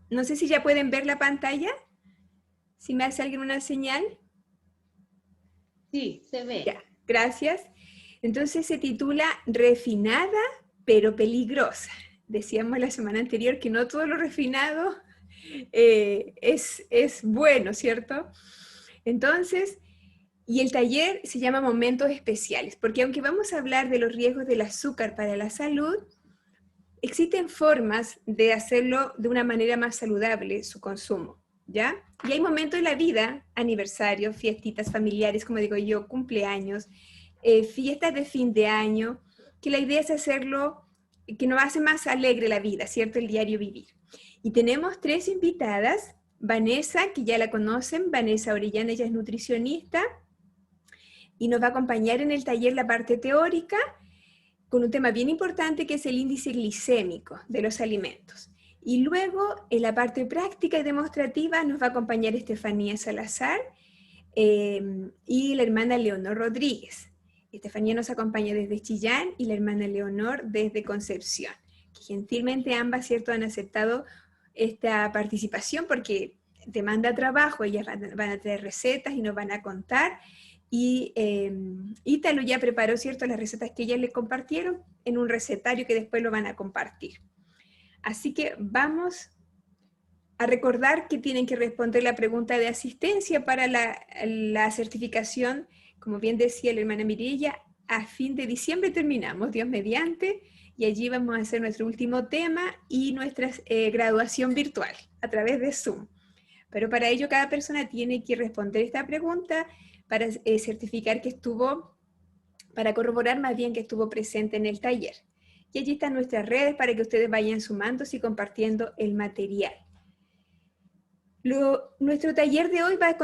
No sé si ya pueden ver la pantalla, si me hace alguien una señal. Sí, se Ya, ve. gracias. Entonces se titula Refinada pero peligrosa. Decíamos la semana anterior que no todo lo refinado es bueno, ¿cierto? Entonces, y el taller se llama Momentos Especiales, porque aunque vamos a hablar de los riesgos del azúcar para la salud, existen formas de hacerlo de una manera más saludable su consumo, ¿ya? Y hay momentos en la vida, aniversarios, fiestitas familiares, como digo yo, cumpleaños, fiestas de fin de año, que la idea es hacerlo, que nos hace más alegre la vida, ¿cierto? El diario vivir. Y tenemos tres invitadas, Vanessa, que ya la conocen, Vanessa Orellana, ella es nutricionista, y nos va a acompañar en el taller la parte teórica, con un tema bien importante que es el índice glicémico de los alimentos. Y luego, en la parte práctica y demostrativa, nos va a acompañar Estefanía Salazar y la hermana Leonor Rodríguez. Estefanía nos acompaña desde Chillán y la hermana Leonor desde Concepción, que gentilmente ambas, ¿cierto?, han aceptado esta participación porque demanda trabajo, ellas van a traer recetas y nos van a contar. Y Ítalo ya preparó, ¿cierto?, las recetas que ellas le compartieron en un recetario que después lo van a compartir. Así que vamos a recordar que tienen que responder la pregunta de asistencia para la certificación, como bien decía la hermana Mirella, a fin de diciembre terminamos, Dios mediante, y allí vamos a hacer nuestro último tema y nuestra graduación virtual a través de Zoom. Pero para ello cada persona tiene que responder esta pregunta para certificar que estuvo, para corroborar más bien que estuvo presente en el taller. Y allí están nuestras redes para que ustedes vayan sumándose y compartiendo el material. Nuestro taller de hoy va a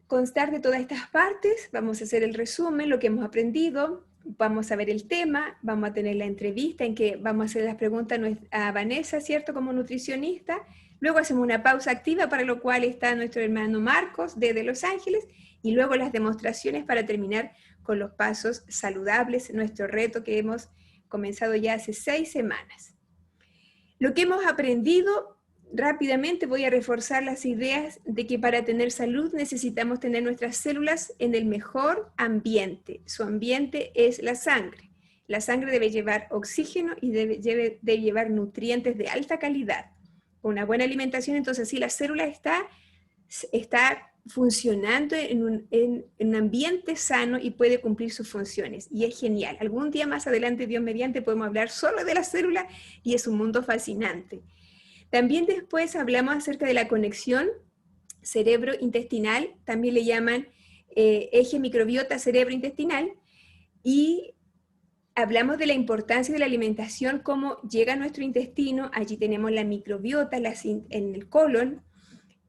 constar de todas estas partes. Vamos a hacer el resumen, lo que hemos aprendido, vamos a ver el tema, vamos a tener la entrevista en que vamos a hacer las preguntas a Vanessa, ¿cierto?, como nutricionista. Luego hacemos una pausa activa, para lo cual está nuestro hermano Marcos desde Los Ángeles, y luego las demostraciones para terminar con los pasos saludables, nuestro reto que hemos comenzado ya hace 6 semanas. Lo que hemos aprendido, rápidamente voy a reforzar las ideas de que para tener salud necesitamos tener nuestras células en el mejor ambiente. Su ambiente es la sangre. La sangre debe llevar oxígeno y debe llevar nutrientes de alta calidad. Con una buena alimentación, entonces sí, la célula está funcionando en un ambiente sano y puede cumplir sus funciones. Y es genial. Algún día más adelante, Dios mediante, podemos hablar solo de la célula y es un mundo fascinante. También después hablamos acerca de la conexión cerebro-intestinal, también le llaman eje microbiota cerebro-intestinal, y hablamos de la importancia de la alimentación, cómo llega a nuestro intestino, allí tenemos la microbiota en el colon,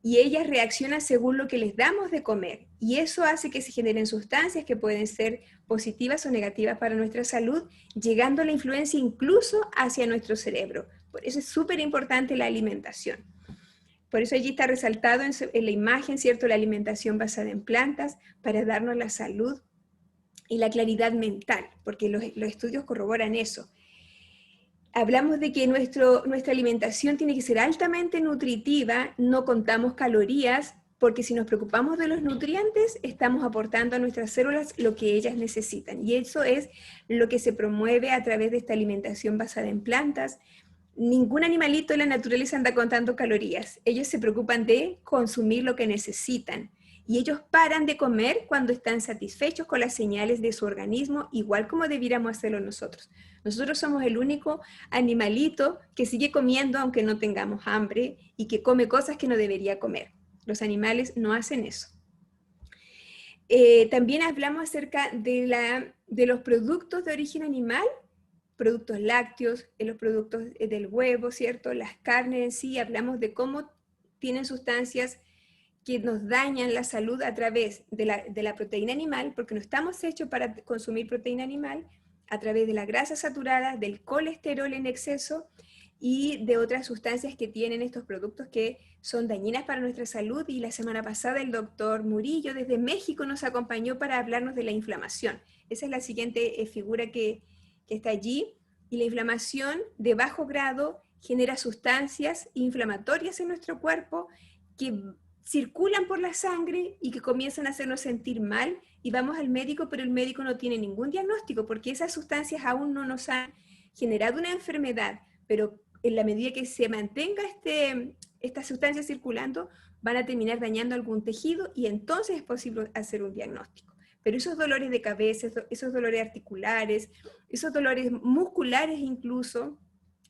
y ellas reaccionan según lo que les damos de comer. Y eso hace que se generen sustancias que pueden ser positivas o negativas para nuestra salud, llegando la influencia incluso hacia nuestro cerebro. Por eso es súper importante la alimentación. Por eso allí está resaltado en la imagen, ¿cierto?, la alimentación basada en plantas para darnos la salud y la claridad mental, porque los estudios corroboran eso. Hablamos de que nuestra alimentación tiene que ser altamente nutritiva, no contamos calorías, porque si nos preocupamos de los nutrientes, estamos aportando a nuestras células lo que ellas necesitan. Y eso es lo que se promueve a través de esta alimentación basada en plantas. Ningún animalito en la naturaleza anda contando calorías. Ellos se preocupan de consumir lo que necesitan. Y ellos paran de comer cuando están satisfechos con las señales de su organismo, igual como debiéramos hacerlo nosotros. Nosotros somos el único animalito que sigue comiendo aunque no tengamos hambre y que come cosas que no debería comer. Los animales no hacen eso. También hablamos acerca de los productos de origen animal, productos lácteos, los productos del huevo, ¿cierto? Las carnes en sí, hablamos de cómo tienen sustancias que nos dañan la salud a través de la proteína animal, porque no estamos hechos para consumir proteína animal, a través de la grasa saturada, del colesterol en exceso y de otras sustancias que tienen estos productos que son dañinas para nuestra salud. Y la semana pasada el doctor Murillo desde México nos acompañó para hablarnos de la inflamación. Esa es la siguiente figura que está allí. Y la inflamación de bajo grado genera sustancias inflamatorias en nuestro cuerpo que circulan por la sangre y que comienzan a hacernos sentir mal, y vamos al médico, pero el médico no tiene ningún diagnóstico porque esas sustancias aún no nos han generado una enfermedad, pero en la medida que se mantenga estas sustancias circulando, van a terminar dañando algún tejido y entonces es posible hacer un diagnóstico. Pero esos dolores de cabeza, esos dolores articulares, esos dolores musculares incluso,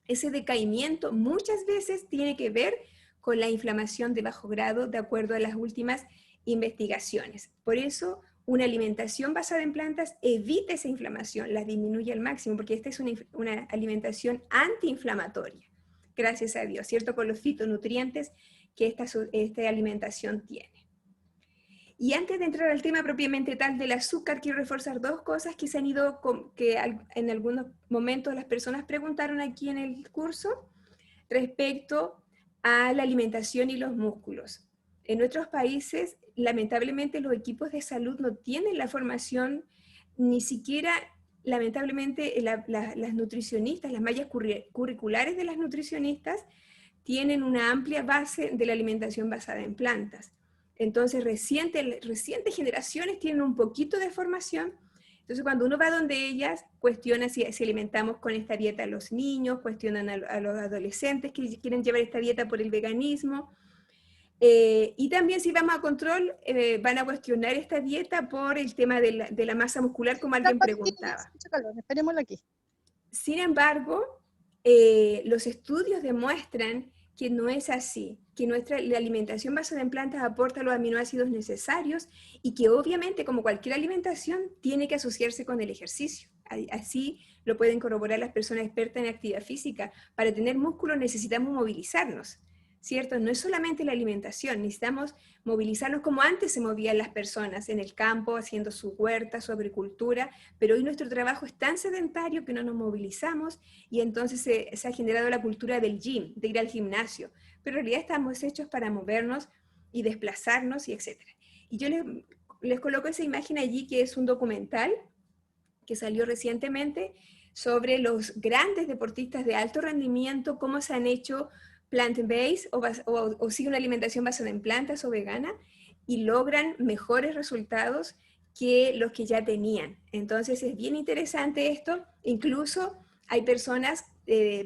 ese decaimiento muchas veces tiene que ver con la inflamación de bajo grado, de acuerdo a las últimas investigaciones. Por eso, una alimentación basada en plantas evita esa inflamación, la disminuye al máximo, porque esta es una alimentación antiinflamatoria, gracias a Dios, ¿cierto? Con los fitonutrientes que esta alimentación tiene. Y antes de entrar al tema propiamente tal del azúcar, quiero reforzar dos cosas que se han ido, que en algunos momentos las personas preguntaron aquí en el curso, respecto a la alimentación y los músculos. En nuestros países, lamentablemente, los equipos de salud no tienen la formación, ni siquiera, lamentablemente, las nutricionistas, las mallas curriculares de las nutricionistas, tienen una amplia base de la alimentación basada en plantas. Entonces, recientes generaciones tienen un poquito de formación. Entonces, cuando uno va donde ellas, cuestiona si alimentamos con esta dieta a los niños, cuestionan a los adolescentes que quieren llevar esta dieta por el veganismo. Y también si vamos a control, van a cuestionar esta dieta por el tema de la masa muscular, como alguien preguntaba. Esperémoslo aquí. Sin embargo, los estudios demuestran que no es así, que la alimentación basada en plantas aporta los aminoácidos necesarios y que obviamente, como cualquier alimentación, tiene que asociarse con el ejercicio. Así lo pueden corroborar las personas expertas en actividad física. Para tener músculo necesitamos movilizarnos, ¿cierto? No es solamente la alimentación, necesitamos movilizarnos como antes se movían las personas en el campo, haciendo su huerta, su agricultura, pero hoy nuestro trabajo es tan sedentario que no nos movilizamos y entonces se ha generado la cultura del gym, de ir al gimnasio, pero en realidad estamos hechos para movernos y desplazarnos y etc. Y yo les coloco esa imagen allí, que es un documental que salió recientemente sobre los grandes deportistas de alto rendimiento, cómo se han hecho plant-based o siguen una alimentación basada en plantas o vegana y logran mejores resultados que los que ya tenían. Entonces es bien interesante esto. Incluso hay personas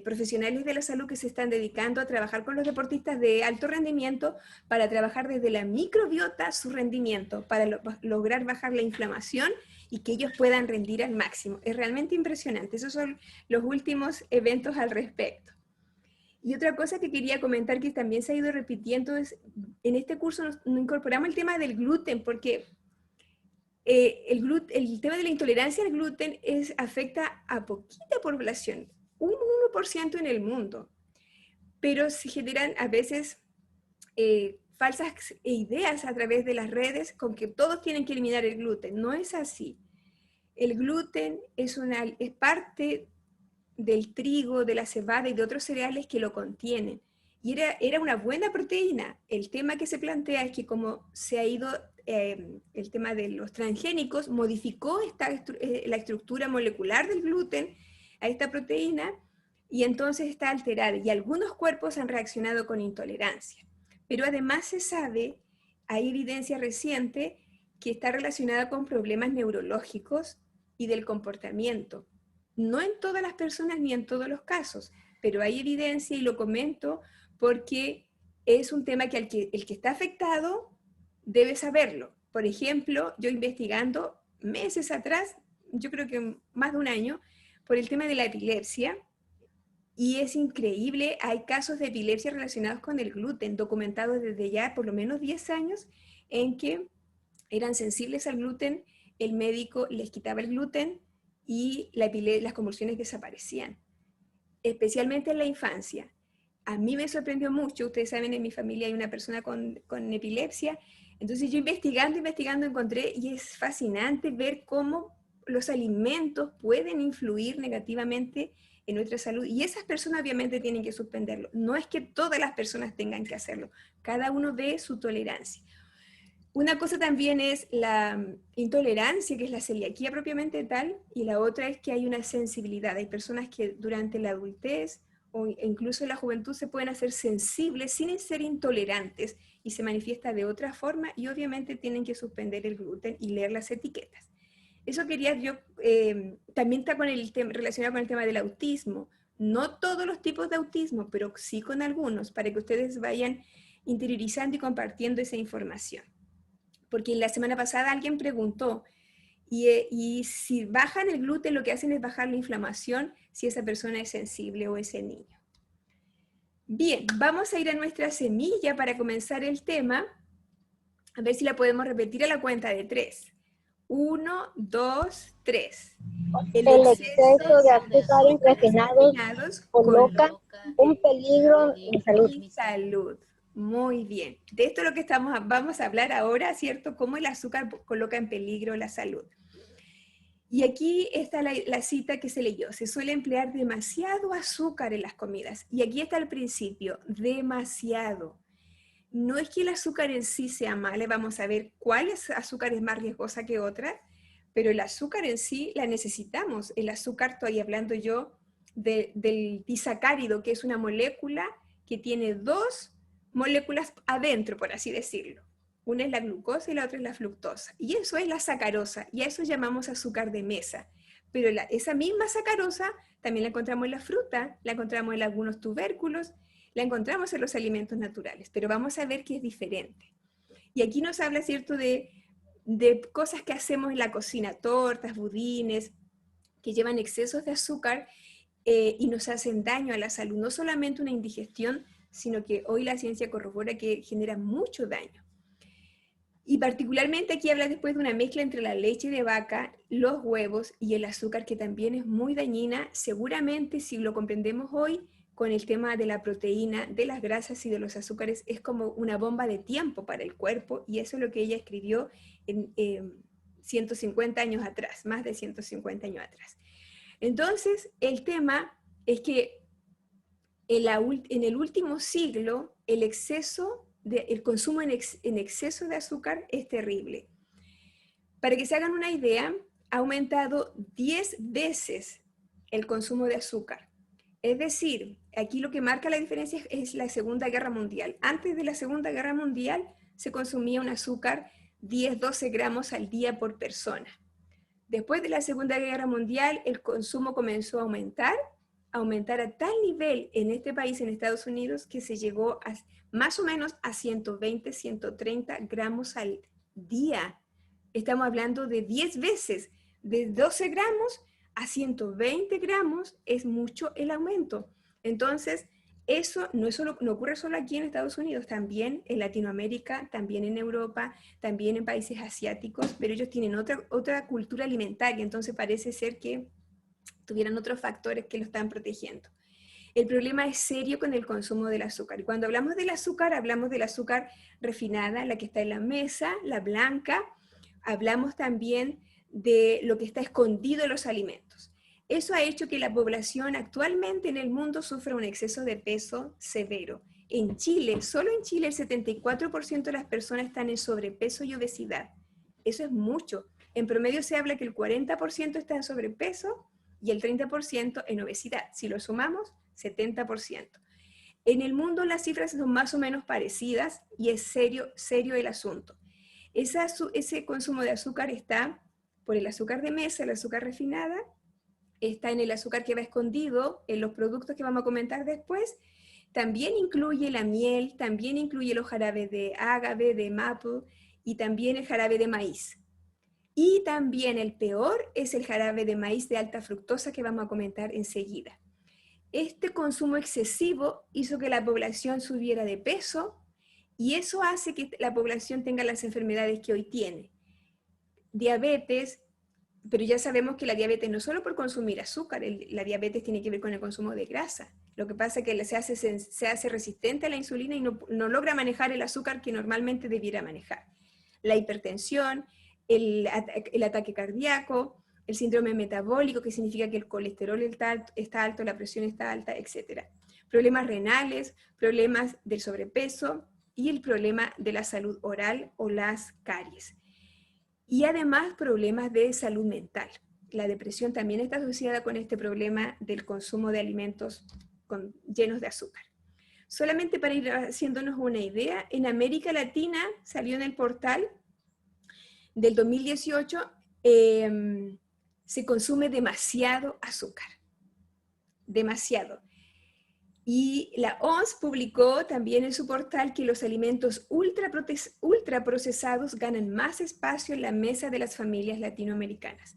profesionales de la salud que se están dedicando a trabajar con los deportistas de alto rendimiento para trabajar desde la microbiota su rendimiento, para lograr bajar la inflamación y que ellos puedan rendir al máximo. Es realmente impresionante. Esos son los últimos eventos al respecto. Y otra cosa que quería comentar que también se ha ido repitiendo es, en este curso nos incorporamos el tema del gluten, porque el tema de la intolerancia al gluten afecta a poquita población, un 1% en el mundo, pero se generan a veces falsas ideas a través de las redes con que todos tienen que eliminar el gluten. No es así. El gluten es parte del trigo, de la cebada y de otros cereales que lo contienen. Y era una buena proteína. El tema que se plantea es que como se ha ido, el tema de los transgénicos modificó la estructura molecular del gluten a esta proteína y entonces está alterada. Y algunos cuerpos han reaccionado con intolerancia. Pero además se sabe, hay evidencia reciente que está relacionada con problemas neurológicos y del comportamiento. No en todas las personas ni en todos los casos, pero hay evidencia y lo comento porque es un tema que el que está afectado debe saberlo. Por ejemplo, yo investigando meses atrás, yo creo que más de un año, por el tema de la epilepsia, y es increíble, hay casos de epilepsia relacionados con el gluten, documentados desde ya por lo menos 10 años, en que eran sensibles al gluten, el médico les quitaba el gluten, y las convulsiones desaparecían, especialmente en la infancia. A mí me sorprendió mucho, ustedes saben, en mi familia hay una persona con epilepsia, entonces yo investigando encontré, y es fascinante ver cómo los alimentos pueden influir negativamente en nuestra salud, y esas personas obviamente tienen que suspenderlo. No es que todas las personas tengan que hacerlo, cada uno ve su tolerancia. Una cosa también es la intolerancia, que es la celiaquía propiamente tal, y la otra es que hay una sensibilidad. Hay personas que durante la adultez o incluso en la juventud se pueden hacer sensibles sin ser intolerantes y se manifiesta de otra forma y obviamente tienen que suspender el gluten y leer las etiquetas. Eso quería yo, también está con relacionado con el tema del autismo. No todos los tipos de autismo, pero sí con algunos, para que ustedes vayan interiorizando y compartiendo esa información. Porque la semana pasada alguien preguntó, y si bajan el gluten, lo que hacen es bajar la inflamación si esa persona es sensible o ese niño. Bien, vamos a ir a nuestra semilla para comenzar el tema. A ver si la podemos repetir a la cuenta de 3. 1, 2, 3. El El exceso exceso de de azúcares azúcares refinados refinados coloca un peligro en salud. mi salud. Muy bien. De esto es lo que vamos a hablar ahora, ¿cierto? Cómo el azúcar coloca en peligro la salud. Y aquí está la cita que se leyó. Se suele emplear demasiado azúcar en las comidas. Y aquí está el principio, demasiado. No es que el azúcar en sí sea malo, vamos a ver cuál azúcar es más riesgosa que otra, pero el azúcar en sí la necesitamos. El azúcar, estoy hablando yo del disacárido, que es una molécula que tiene dos moléculas adentro, por así decirlo. Una es la glucosa y la otra es la fructosa. Y eso es la sacarosa, y a eso llamamos azúcar de mesa. Pero esa misma sacarosa también la encontramos en la fruta, la encontramos en algunos tubérculos, la encontramos en los alimentos naturales, pero vamos a ver que es diferente. Y aquí nos habla, ¿cierto?, de cosas que hacemos en la cocina, tortas, budines, que llevan excesos de azúcar y nos hacen daño a la salud. No solamente una indigestión, sino que hoy la ciencia corrobora que genera mucho daño. Y particularmente aquí habla después de una mezcla entre la leche de vaca, los huevos y el azúcar, que también es muy dañina. Seguramente, si lo comprendemos hoy, con el tema de la proteína, de las grasas y de los azúcares, es como una bomba de tiempo para el cuerpo, y eso es lo que ella escribió en 150 años atrás, más de 150 años atrás. Entonces, el tema es que en el último siglo, el consumo en exceso de azúcar es terrible. Para que se hagan una idea, ha aumentado 10 veces el consumo de azúcar. Es decir, aquí lo que marca la diferencia es la Segunda Guerra Mundial. Antes de la Segunda Guerra Mundial se consumía un azúcar 10-12 gramos al día por persona. Después de la Segunda Guerra Mundial, el consumo comenzó a aumentar a tal nivel en este país, en Estados Unidos, que se llegó a más o menos a 120, 130 gramos al día. Estamos hablando de 10 veces, de 12 gramos a 120 gramos es mucho el aumento. Entonces, eso no ocurre solo aquí en Estados Unidos, también en Latinoamérica, también en Europa, también en países asiáticos, pero ellos tienen otra cultura alimentaria, entonces parece ser que tuvieran otros factores que lo están protegiendo. El problema es serio con el consumo del azúcar. Y cuando hablamos del azúcar refinada, la que está en la mesa, la blanca. Hablamos también de lo que está escondido en los alimentos. Eso ha hecho que la población actualmente en el mundo sufra un exceso de peso severo. En Chile, solo en Chile, el 74% de las personas están en sobrepeso y obesidad. Eso es mucho. En promedio se habla que el 40% está en sobrepeso y el 30% en obesidad. Si lo sumamos, 70%. En el mundo las cifras son más o menos parecidas y es serio el asunto. Ese consumo de azúcar está por el azúcar de mesa, el azúcar refinada, está en el azúcar que va escondido en los productos que vamos a comentar después. También incluye la miel, también incluye los jarabes de ágave, de maple y también el jarabe de maíz. Y también el peor es el jarabe de maíz de alta fructosa que vamos a comentar enseguida. Este consumo excesivo hizo que la población subiera de peso y eso hace que la población tenga las enfermedades que hoy tiene. Diabetes, pero ya sabemos que la diabetes no es solo por consumir azúcar, la diabetes tiene que ver con el consumo de grasa. Lo que pasa es que se hace resistente a la insulina y no logra manejar el azúcar que normalmente debiera manejar. La hipertensión, el ataque cardíaco, el síndrome metabólico, que significa que el colesterol está alto, la presión está alta, etc. Problemas renales, problemas del sobrepeso y el problema de la salud oral o las caries. Y además problemas de salud mental. La depresión también está asociada con este problema del consumo de alimentos llenos de azúcar. Solamente para ir haciéndonos una idea, en América Latina salió en el portal del 2018, se consume demasiado azúcar, demasiado. Y la OMS publicó también en su portal que los alimentos ultraprocesados ganan más espacio en la mesa de las familias latinoamericanas.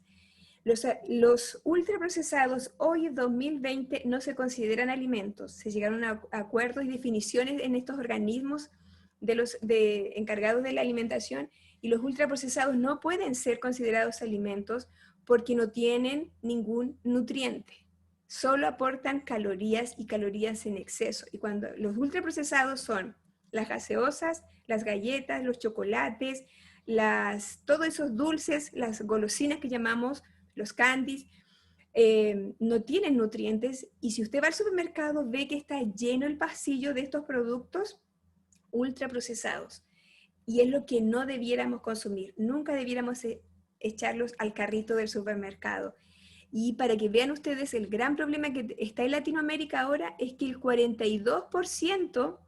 Los ultraprocesados hoy en 2020 no se consideran alimentos. Se llegaron a acuerdos y definiciones en estos organismos encargados de la alimentación, y los ultraprocesados no pueden ser considerados alimentos porque no tienen ningún nutriente. Solo aportan calorías y calorías en exceso. Y cuando los ultraprocesados son las gaseosas, las galletas, los chocolates, todos esos dulces, las golosinas que llamamos, los candies, no tienen nutrientes, y si usted va al supermercado ve que está lleno el pasillo de estos productos ultraprocesados, y es lo que no debiéramos consumir. Nunca debiéramos echarlos al carrito del supermercado. Y para que vean ustedes el gran problema que está en Latinoamérica ahora, es que el 42%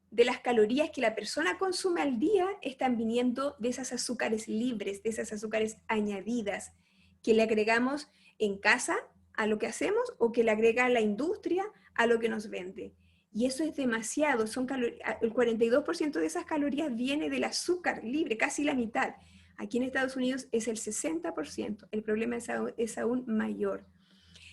de las calorías que la persona consume al día están viniendo de esas azúcares libres, de esas azúcares añadidas, que le agregamos en casa a lo que hacemos, o que le agrega la industria a lo que nos vende. Y eso es demasiado. El 42% de esas calorías viene del azúcar libre, casi la mitad. Aquí en Estados Unidos es el 60%. El problema es aún mayor.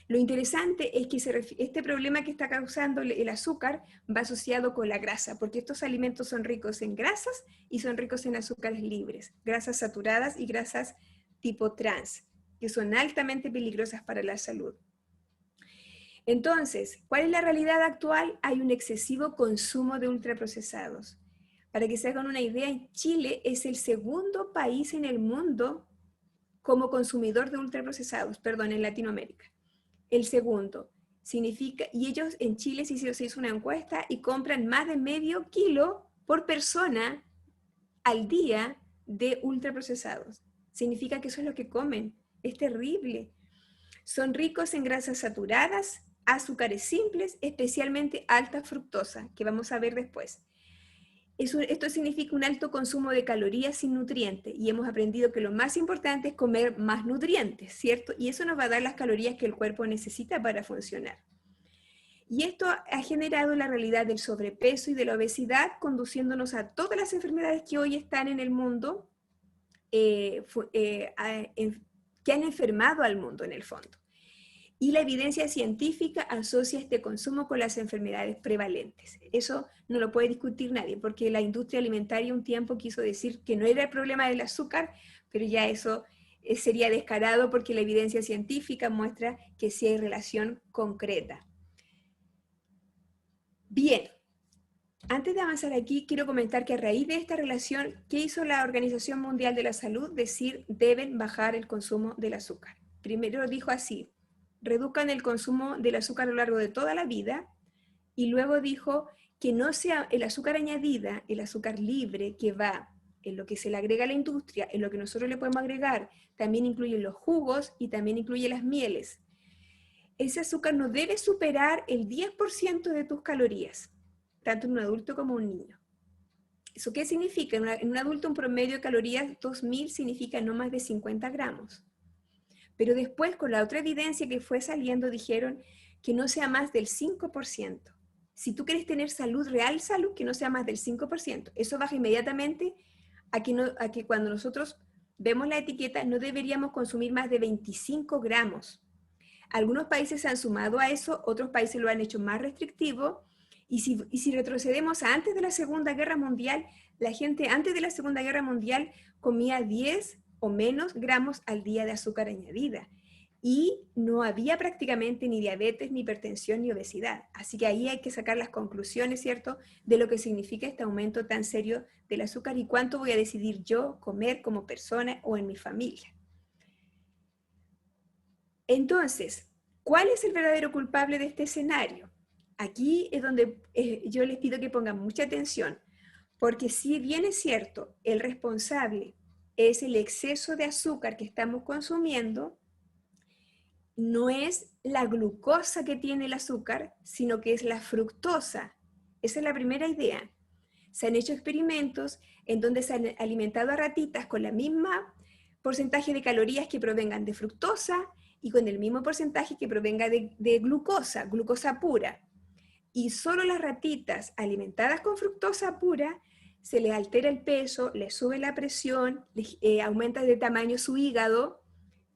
Lo interesante es que este problema que está causando el azúcar va asociado con la grasa, porque estos alimentos son ricos en grasas y son ricos en azúcares libres, grasas saturadas y grasas tipo trans, que son altamente peligrosas para la salud. Entonces, ¿cuál es la realidad actual? Hay un excesivo consumo de ultraprocesados. Para que se hagan una idea, Chile es el segundo país en el mundo como consumidor de ultraprocesados, perdón, en Latinoamérica. El segundo. Significa, y ellos en Chile se hizo una encuesta y compran más de medio kilo por persona al día de ultraprocesados. Significa que eso es lo que comen. Es terrible. Son ricos en grasas saturadas, azúcares simples, especialmente alta fructosa, que vamos a ver después. Esto significa un alto consumo de calorías sin nutrientes, y hemos aprendido que lo más importante es comer más nutrientes, ¿cierto? Y eso nos va a dar las calorías que el cuerpo necesita para funcionar. Y esto ha generado la realidad del sobrepeso y de la obesidad, conduciéndonos a todas las enfermedades que hoy están en el mundo, que han enfermado al mundo en el fondo. Y la evidencia científica asocia este consumo con las enfermedades prevalentes. Eso no lo puede discutir nadie, porque la industria alimentaria un tiempo quiso decir que no era el problema del azúcar, pero ya eso sería descarado, porque la evidencia científica muestra que sí hay relación concreta. Bien, antes de avanzar aquí, quiero comentar que a raíz de esta relación, ¿qué hizo la Organización Mundial de la Salud? Decir, deben bajar el consumo del azúcar. Primero dijo así: reduzcan el consumo del azúcar a lo largo de toda la vida, y luego dijo que no sea el azúcar añadida, el azúcar libre, que va en lo que se le agrega a la industria, en lo que nosotros le podemos agregar, también incluye los jugos y también incluye las mieles. Ese azúcar no debe superar el 10% de tus calorías, tanto en un adulto como en un niño. ¿Eso qué significa? En un adulto un promedio de calorías 2000 significa no más de 50 gramos. Pero después, con la otra evidencia que fue saliendo, dijeron que no sea más del 5%. Si tú quieres tener salud, real salud, que no sea más del 5%. Eso baja inmediatamente a que cuando nosotros vemos la etiqueta no deberíamos consumir más de 25 gramos. Algunos países se han sumado a eso, otros países lo han hecho más restrictivo. Y si retrocedemos a antes de la Segunda Guerra Mundial, la gente antes de la Segunda Guerra Mundial comía 10 o menos gramos al día de azúcar añadida. Y no había prácticamente ni diabetes, ni hipertensión, ni obesidad. Así que ahí hay que sacar las conclusiones, ¿cierto?, de lo que significa este aumento tan serio del azúcar y cuánto voy a decidir yo comer como persona o en mi familia. Entonces, ¿cuál es el verdadero culpable de este escenario? Aquí es donde yo les pido que pongan mucha atención, porque si bien es cierto, el responsable es el exceso de azúcar que estamos consumiendo, no es la glucosa que tiene el azúcar, sino que es la fructosa. Esa es la primera idea. Se han hecho experimentos en donde se han alimentado a ratitas con la misma porcentaje de calorías que provengan de fructosa y con el mismo porcentaje que provenga de glucosa, glucosa pura. Y solo las ratitas alimentadas con fructosa pura se les altera el peso, les sube la presión, aumenta de tamaño su hígado,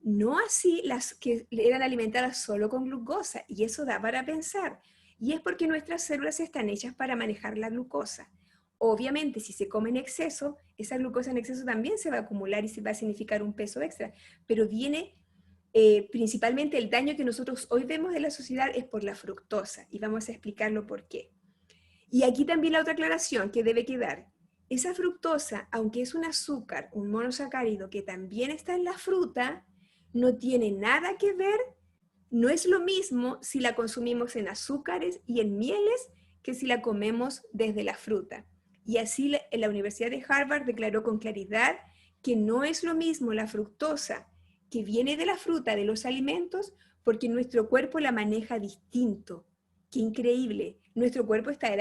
no así las que eran alimentadas solo con glucosa, y eso da para pensar. Y es porque nuestras células están hechas para manejar la glucosa. Obviamente, si se come en exceso, esa glucosa en exceso también se va a acumular y se va a significar un peso extra, pero viene principalmente el daño que nosotros hoy vemos en la sociedad es por la fructosa, y vamos a explicarlo por qué. Y aquí también la otra aclaración que debe quedar. Esa fructosa, aunque es un azúcar, un monosacárido que también está en la fruta, no tiene nada que ver, no es lo mismo si la consumimos en azúcares y en mieles que si la comemos desde la fruta. Y así la Universidad de Harvard declaró con claridad que no es lo mismo la fructosa que viene de la fruta, de los alimentos, porque nuestro cuerpo la maneja distinto. ¡Qué increíble! Nuestro cuerpo está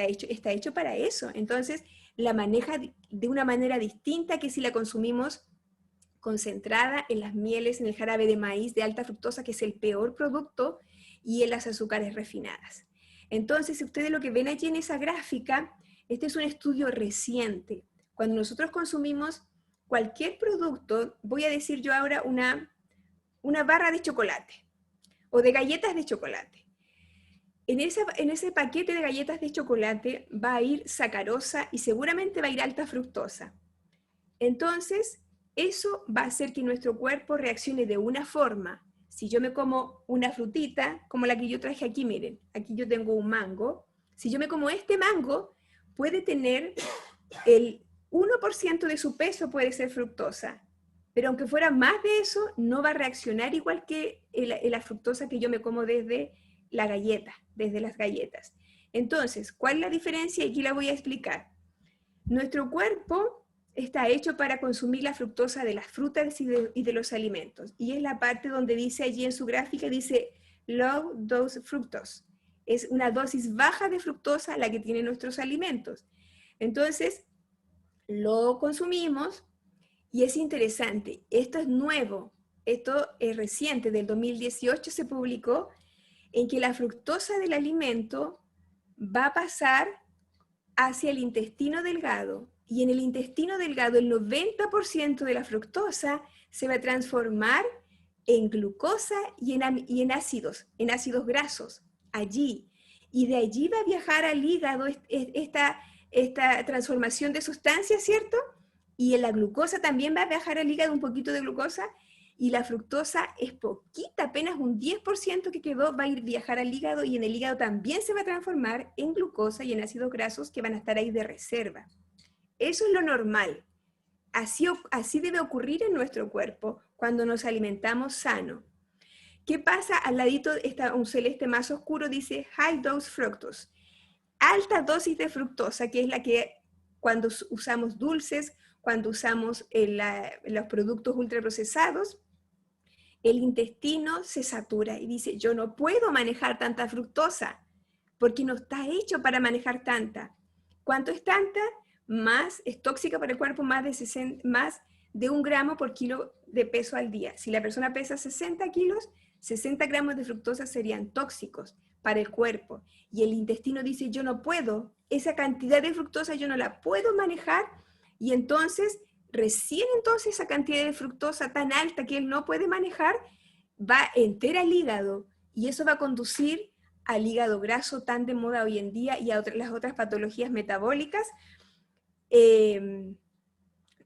hecho para eso. Entonces, la maneja de una manera distinta que si la consumimos concentrada en las mieles, en el jarabe de maíz de alta fructosa, que es el peor producto, y en las azúcares refinadas. Entonces, ustedes lo que ven allí en esa gráfica, este es un estudio reciente. Cuando nosotros consumimos cualquier producto, voy a decir yo ahora una barra de chocolate o de galletas de chocolate. En ese paquete de galletas de chocolate va a ir sacarosa y seguramente va a ir alta fructosa. Entonces, eso va a hacer que nuestro cuerpo reaccione de una forma. Si yo me como una frutita, como la que yo traje aquí, miren, aquí yo tengo un mango. Si yo me como este mango, puede tener el 1% de su peso puede ser fructosa. Pero aunque fuera más de eso, no va a reaccionar igual que la fructosa que yo me como desde la galleta, desde las galletas. Entonces, ¿cuál es la diferencia? Aquí la voy a explicar. Nuestro cuerpo está hecho para consumir la fructosa de las frutas y de los alimentos. Y es la parte donde dice allí en su gráfica, dice low dose fructose. Es una dosis baja de fructosa la que tienen nuestros alimentos. Entonces, lo consumimos y es interesante. Esto es nuevo, esto es reciente, del 2018 se publicó, en que la fructosa del alimento va a pasar hacia el intestino delgado, y en el intestino delgado el 90% de la fructosa se va a transformar en glucosa y en ácidos grasos, allí. Y de allí va a viajar al hígado esta transformación de sustancias, ¿cierto? Y en la glucosa también va a viajar al hígado un poquito de glucosa, y la fructosa es poquita, apenas un 10% que quedó, va a ir viajar al hígado, y en el hígado también se va a transformar en glucosa y en ácidos grasos que van a estar ahí de reserva. Eso es lo normal. Así debe ocurrir en nuestro cuerpo cuando nos alimentamos sano. ¿Qué pasa? Al ladito está un celeste más oscuro, dice high dose fructose. Alta dosis de fructosa, que es la que cuando usamos dulces, cuando usamos los productos ultraprocesados, el intestino se satura y dice, yo no puedo manejar tanta fructosa, porque no está hecho para manejar tanta. ¿Cuánto es tanta? Más es tóxica para el cuerpo, más de 1 gramo por kilo de peso al día. Si la persona pesa 60 kilos, 60 gramos de fructosa serían tóxicos para el cuerpo. Y el intestino dice, yo no puedo, esa cantidad de fructosa yo no la puedo manejar, y entonces recién entonces esa cantidad de fructosa tan alta que él no puede manejar va entera al hígado, y eso va a conducir al hígado graso tan de moda hoy en día y a las otras patologías metabólicas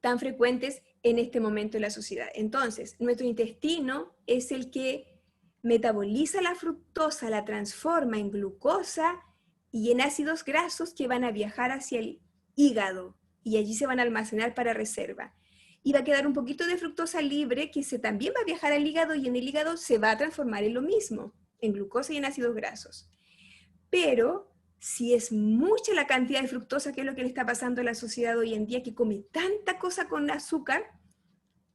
tan frecuentes en este momento en la sociedad. Entonces, nuestro intestino es el que metaboliza la fructosa, la transforma en glucosa y en ácidos grasos que van a viajar hacia el hígado, y allí se van a almacenar para reserva. Y va a quedar un poquito de fructosa libre que también va a viajar al hígado, y en el hígado se va a transformar en lo mismo, en glucosa y en ácidos grasos. Pero si es mucha la cantidad de fructosa, que es lo que le está pasando a la sociedad hoy en día, que come tanta cosa con azúcar,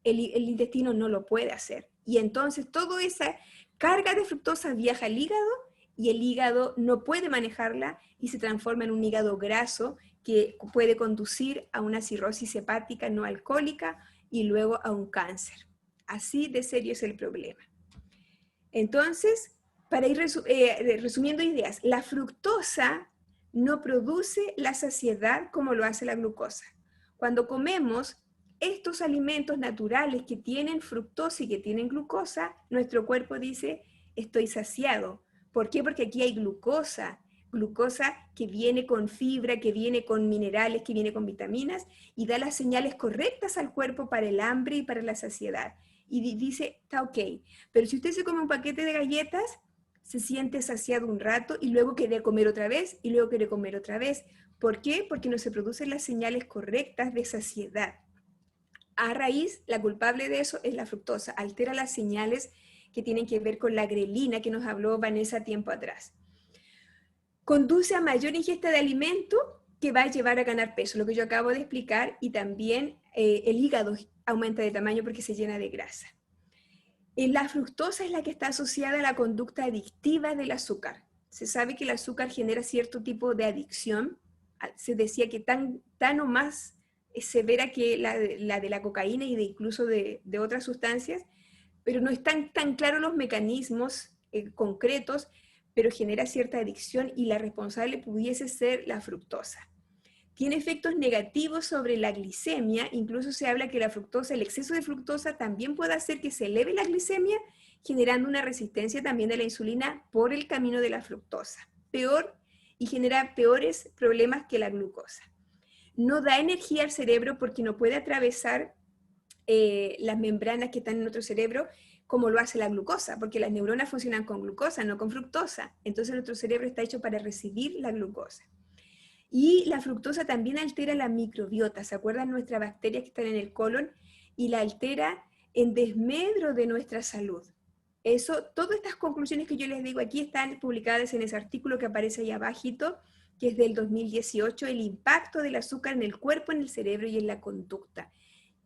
el intestino no lo puede hacer. Y entonces toda esa carga de fructosa viaja al hígado y el hígado no puede manejarla y se transforma en un hígado graso que puede conducir a una cirrosis hepática no alcohólica y luego a un cáncer. Así de serio es el problema. Entonces, para ir resumiendo ideas, la fructosa no produce la saciedad como lo hace la glucosa. Cuando comemos estos alimentos naturales que tienen fructosa y que tienen glucosa, nuestro cuerpo dice, estoy saciado. ¿Por qué? Porque aquí hay glucosa que viene con fibra, que viene con minerales, que viene con vitaminas, y da las señales correctas al cuerpo para el hambre y para la saciedad. Y dice, está ok. Pero si usted se come un paquete de galletas, se siente saciado un rato y luego quiere comer otra vez y luego quiere comer otra vez. ¿Por qué? Porque no se producen las señales correctas de saciedad. A raíz, la culpable de eso es la fructosa. Altera las señales que tienen que ver con la grelina que nos habló Vanessa tiempo atrás. Conduce a mayor ingesta de alimento que va a llevar a ganar peso, lo que yo acabo de explicar, y también el hígado aumenta de tamaño porque se llena de grasa. La fructosa es la que está asociada a la conducta adictiva del azúcar. Se sabe que el azúcar genera cierto tipo de adicción. Se decía que tan o más severa que la de la cocaína y incluso de otras sustancias, pero no están tan claros los mecanismos concretos, pero genera cierta adicción y la responsable pudiese ser la fructosa. Tiene efectos negativos sobre la glicemia, incluso se habla que la fructosa, el exceso de fructosa también puede hacer que se eleve la glicemia, generando una resistencia también de la insulina por el camino de la fructosa. Peor, y genera peores problemas que la glucosa. No da energía al cerebro porque no puede atravesar las membranas que están en nuestro cerebro como lo hace la glucosa, porque las neuronas funcionan con glucosa, no con fructosa. Entonces nuestro cerebro está hecho para recibir la glucosa. Y la fructosa también altera la microbiota. ¿Se acuerdan nuestras bacterias que están en el colon? Y la altera en desmedro de nuestra salud. Eso, todas estas conclusiones que yo les digo aquí están publicadas en ese artículo que aparece ahí abajito, que es del 2018, el impacto del azúcar en el cuerpo, en el cerebro y en la conducta.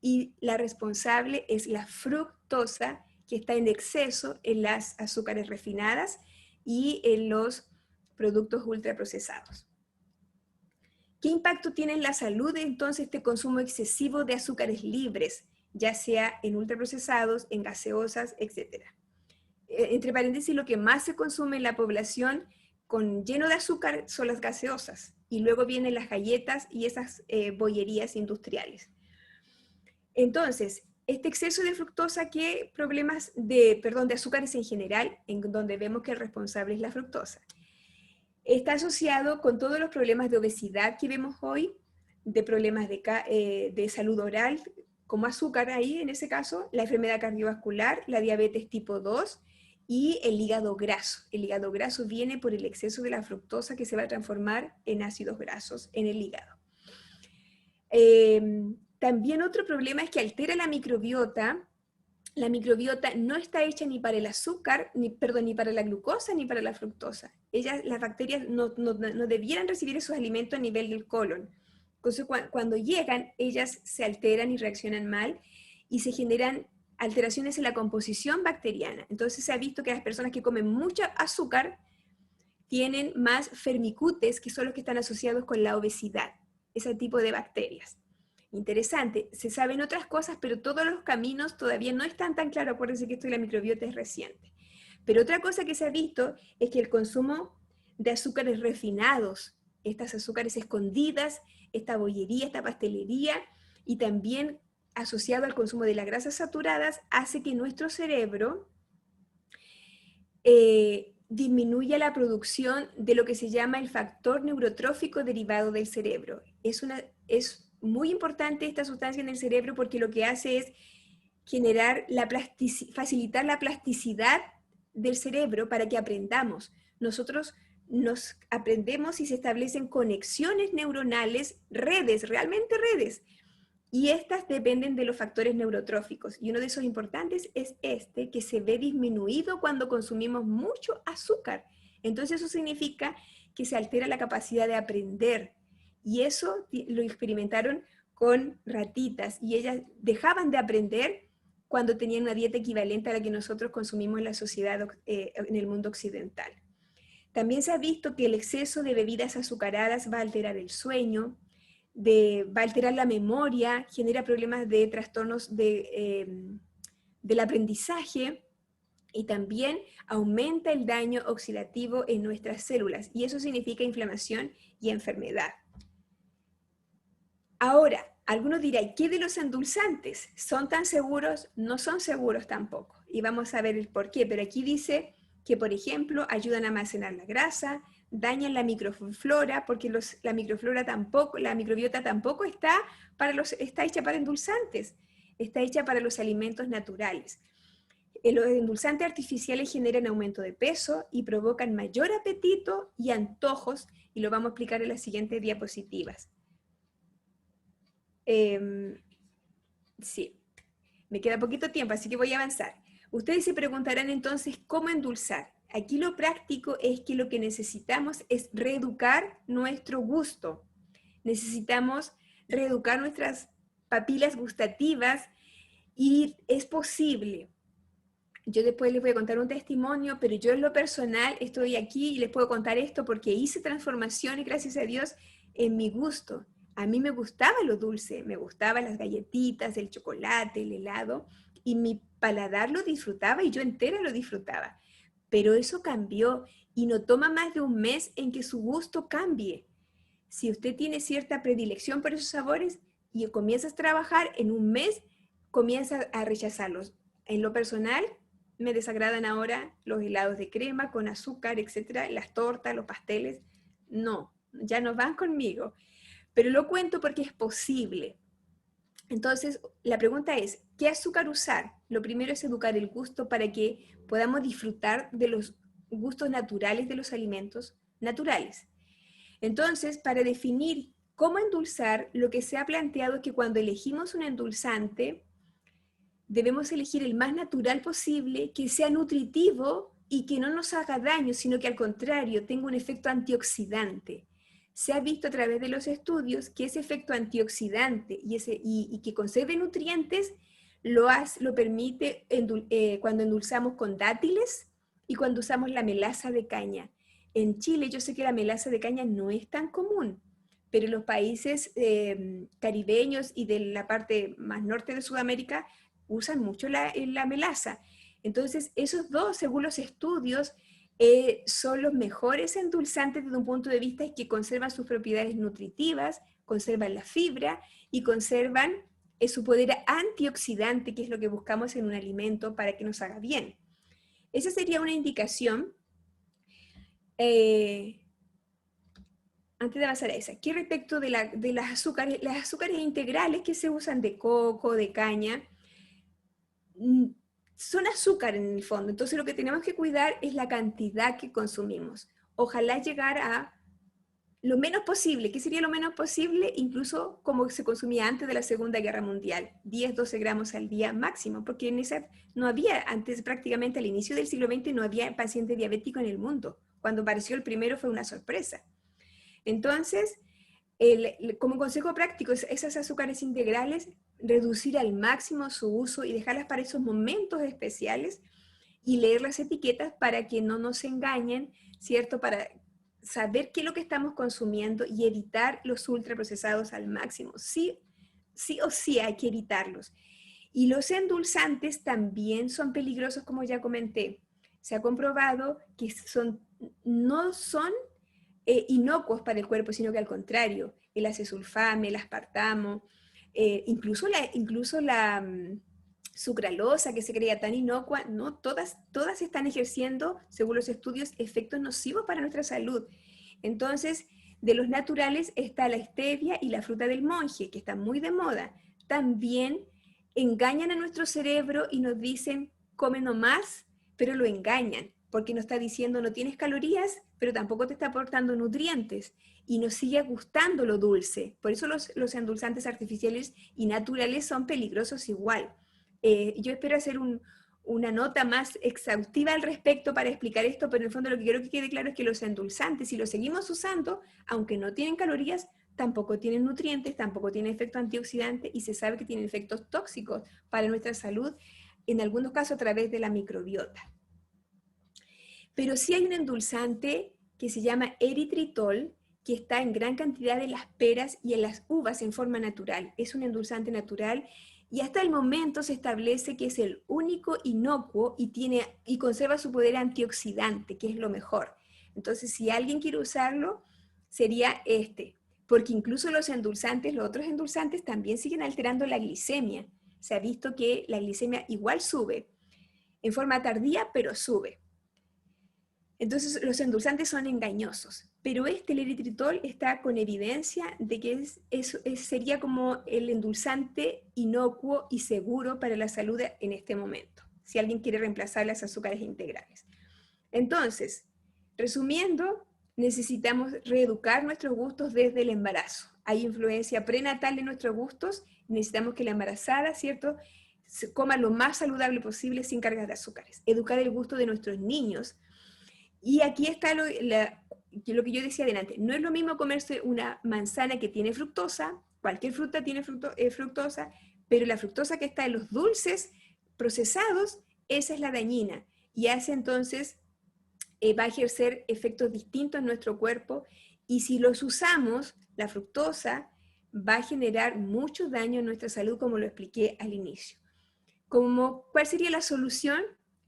Y la responsable es la fructosa, que está en exceso en las azúcares refinadas y en los productos ultraprocesados. ¿Qué impacto tiene en la salud entonces este consumo excesivo de azúcares libres, ya sea en ultraprocesados, en gaseosas, etcétera? Entre paréntesis, lo que más se consume en la población lleno de azúcar son las gaseosas, y luego vienen las galletas y esas bollerías industriales. Entonces, este exceso de fructosa, ¿qué problemas de azúcares en general, en donde vemos que el responsable es la fructosa? Está asociado con todos los problemas de obesidad que vemos hoy, de problemas de salud oral, como azúcar ahí en ese caso, la enfermedad cardiovascular, la diabetes tipo 2 y el hígado graso. El hígado graso viene por el exceso de la fructosa que se va a transformar en ácidos grasos en el hígado. También otro problema es que altera la microbiota. La microbiota no está hecha ni para el azúcar, ni para la glucosa, ni para la fructosa. Las bacterias no debieran recibir esos alimentos a nivel del colon. Entonces, cuando llegan, ellas se alteran y reaccionan mal y se generan alteraciones en la composición bacteriana. Entonces se ha visto que las personas que comen mucho azúcar tienen más firmicutes, que son los que están asociados con la obesidad, ese tipo de bacterias. Interesante, se saben otras cosas, pero todos los caminos todavía no están tan claros. Acuérdense que esto de la microbiota es reciente. Pero otra cosa que se ha visto es que el consumo de azúcares refinados, estas azúcares escondidas, esta bollería, esta pastelería, y también asociado al consumo de las grasas saturadas, hace que nuestro cerebro disminuya la producción de lo que se llama el factor neurotrófico derivado del cerebro. Es muy importante esta sustancia en el cerebro porque lo que hace es facilitar la plasticidad del cerebro para que aprendamos. Nosotros nos aprendemos y se establecen conexiones neuronales, redes, realmente redes, y estas dependen de los factores neurotróficos. Y uno de esos importantes es que se ve disminuido cuando consumimos mucho azúcar. Entonces eso significa que se altera la capacidad de aprender. Y eso lo experimentaron con ratitas. Y ellas dejaban de aprender cuando tenían una dieta equivalente a la que nosotros consumimos en la sociedad, en el mundo occidental. También se ha visto que el exceso de bebidas azucaradas va a alterar el sueño, va a alterar la memoria, genera problemas de trastornos del aprendizaje, y también aumenta el daño oxidativo en nuestras células, y eso significa inflamación y enfermedad. Ahora, algunos dirán, ¿qué de los endulzantes? ¿Son tan seguros? No son seguros tampoco, y vamos a ver el por qué, pero aquí dice que, por ejemplo, ayudan a almacenar la grasa, dañan la microflora, porque la microbiota tampoco está hecha para endulzantes, está hecha para los alimentos naturales. Los endulzantes artificiales generan aumento de peso y provocan mayor apetito y antojos, y lo vamos a explicar en las siguientes diapositivas. Sí, me queda poquito tiempo, así que voy a avanzar. Ustedes se preguntarán entonces, ¿cómo endulzar? Aquí lo práctico es que lo que necesitamos es reeducar nuestro gusto. Necesitamos reeducar nuestras papilas gustativas, y es posible. Yo después les voy a contar un testimonio, pero yo en lo personal estoy aquí y les puedo contar esto porque hice transformaciones, gracias a Dios, en mi gusto. A mí me gustaba lo dulce, me gustaban las galletitas, el chocolate, el helado, y mi paladar lo disfrutaba y yo entera lo disfrutaba. Pero eso cambió y no toma más de un mes en que su gusto cambie. Si usted tiene cierta predilección por esos sabores y comienzas a trabajar, en un mes comienza a rechazarlos. En lo personal, me desagradan ahora los helados de crema con azúcar, etcétera, las tortas, los pasteles. No, ya no van conmigo. Pero lo cuento porque es posible. Entonces, la pregunta es, ¿qué azúcar usar? Lo primero es educar el gusto para que podamos disfrutar de los gustos naturales de los alimentos naturales. Entonces, para definir cómo endulzar, lo que se ha planteado es que cuando elegimos un endulzante, debemos elegir el más natural posible, que sea nutritivo y que no nos haga daño, sino que al contrario, tenga un efecto antioxidante. Se ha visto a través de los estudios que ese efecto antioxidante y que conserve nutrientes lo permite cuando endulzamos con dátiles y cuando usamos la melaza de caña. En Chile yo sé que la melaza de caña no es tan común, pero en los países caribeños y de la parte más norte de Sudamérica usan mucho la melaza. Entonces, esos dos, según los estudios, son los mejores endulzantes desde un punto de vista que conservan sus propiedades nutritivas, conservan la fibra y conservan su poder antioxidante, que es lo que buscamos en un alimento para que nos haga bien. Esa sería una indicación. Antes de avanzar a esa, ¿qué respecto de las azúcares integrales que se usan de coco, de caña? Son azúcar en el fondo, entonces lo que tenemos que cuidar es la cantidad que consumimos. Ojalá llegar a lo menos posible. ¿Qué sería lo menos posible? Incluso como se consumía antes de la Segunda Guerra Mundial, 10-12 gramos al día máximo, porque en esa no había, antes prácticamente al inicio del siglo XX no había paciente diabético en el mundo. Cuando apareció el primero fue una sorpresa. Entonces, como consejo práctico, esas azúcares integrales, reducir al máximo su uso y dejarlas para esos momentos especiales y leer las etiquetas para que no nos engañen, ¿cierto? Para saber qué es lo que estamos consumiendo y evitar los ultraprocesados al máximo. Sí o sí hay que evitarlos. Y los endulzantes también son peligrosos, como ya comenté. Se ha comprobado que no son inocuos para el cuerpo, sino que al contrario, el acesulfame, el aspartamo, incluso la sucralosa, que se creía tan inocua, no, todas están ejerciendo, según los estudios, efectos nocivos para nuestra salud. Entonces, de los naturales está la stevia y la fruta del monje, que están muy de moda. También engañan a nuestro cerebro y nos dicen, come nomás, pero lo engañan, porque nos está diciendo no tienes calorías, pero tampoco te está aportando nutrientes, y nos sigue gustando lo dulce. Por eso los endulzantes artificiales y naturales son peligrosos igual. Yo espero hacer una nota más exhaustiva al respecto para explicar esto, pero en el fondo lo que quiero que quede claro es que los endulzantes, si los seguimos usando, aunque no tienen calorías, tampoco tienen nutrientes, tampoco tienen efecto antioxidante y se sabe que tienen efectos tóxicos para nuestra salud, en algunos casos a través de la microbiota. Pero sí hay un endulzante que se llama eritritol, que está en gran cantidad en las peras y en las uvas en forma natural. Es un endulzante natural y hasta el momento se establece que es el único inocuo y conserva su poder antioxidante, que es lo mejor. Entonces, si alguien quiere usarlo, sería este, porque incluso los endulzantes, los otros endulzantes también siguen alterando la glicemia. Se ha visto que la glicemia igual sube, en forma tardía, pero sube. Entonces los endulzantes son engañosos, pero el eritritol está con evidencia de que sería como el endulzante inocuo y seguro para la salud en este momento, si alguien quiere reemplazar las azúcares integrales. Entonces, resumiendo, necesitamos reeducar nuestros gustos desde el embarazo. Hay influencia prenatal de nuestros gustos, necesitamos que la embarazada, ¿cierto?, coma lo más saludable posible sin cargas de azúcares. Educar el gusto de nuestros niños. Y aquí está lo que yo decía adelante. No es lo mismo comerse una manzana que tiene fructosa, cualquier fruta tiene fructosa, pero la fructosa que está en los dulces procesados, esa es la dañina. Y hace entonces, va a ejercer efectos distintos en nuestro cuerpo. Y si los usamos, la fructosa va a generar mucho daño en nuestra salud, como lo expliqué al inicio. ¿Cuál sería la solución?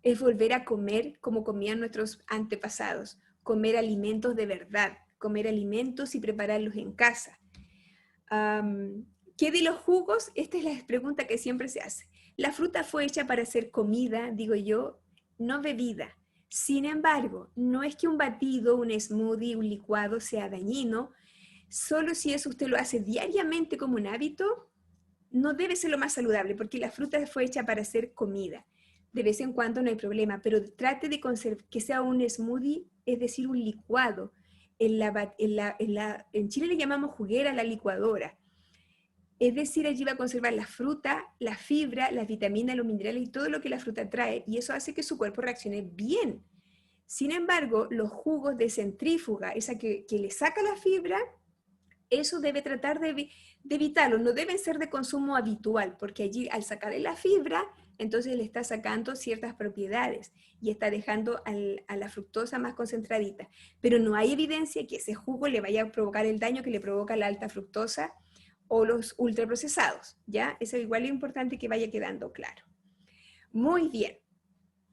Es volver a comer como comían nuestros antepasados, comer alimentos de verdad, comer alimentos y prepararlos en casa. ¿Qué de los jugos? Esta es la pregunta que siempre se hace. La fruta fue hecha para ser comida, digo yo, no bebida. Sin embargo, no es que un batido, un smoothie, un licuado sea dañino, solo si eso usted lo hace diariamente como un hábito, no debe ser lo más saludable, porque la fruta fue hecha para ser comida. De vez en cuando no hay problema, pero trate de que sea un smoothie, es decir, un licuado. En Chile le llamamos juguera a la licuadora. Es decir, allí va a conservar la fruta, la fibra, las vitaminas, los minerales y todo lo que la fruta trae, y eso hace que su cuerpo reaccione bien. Sin embargo, los jugos de centrífuga, esa que le saca la fibra, eso debe tratar de evitarlo, no deben ser de consumo habitual, porque allí al sacarle la fibra, entonces le está sacando ciertas propiedades y está dejando a la fructosa más concentradita. Pero no hay evidencia que ese jugo le vaya a provocar el daño que le provoca la alta fructosa o los ultraprocesados, ¿ya? Eso igual es importante que vaya quedando claro. Muy bien.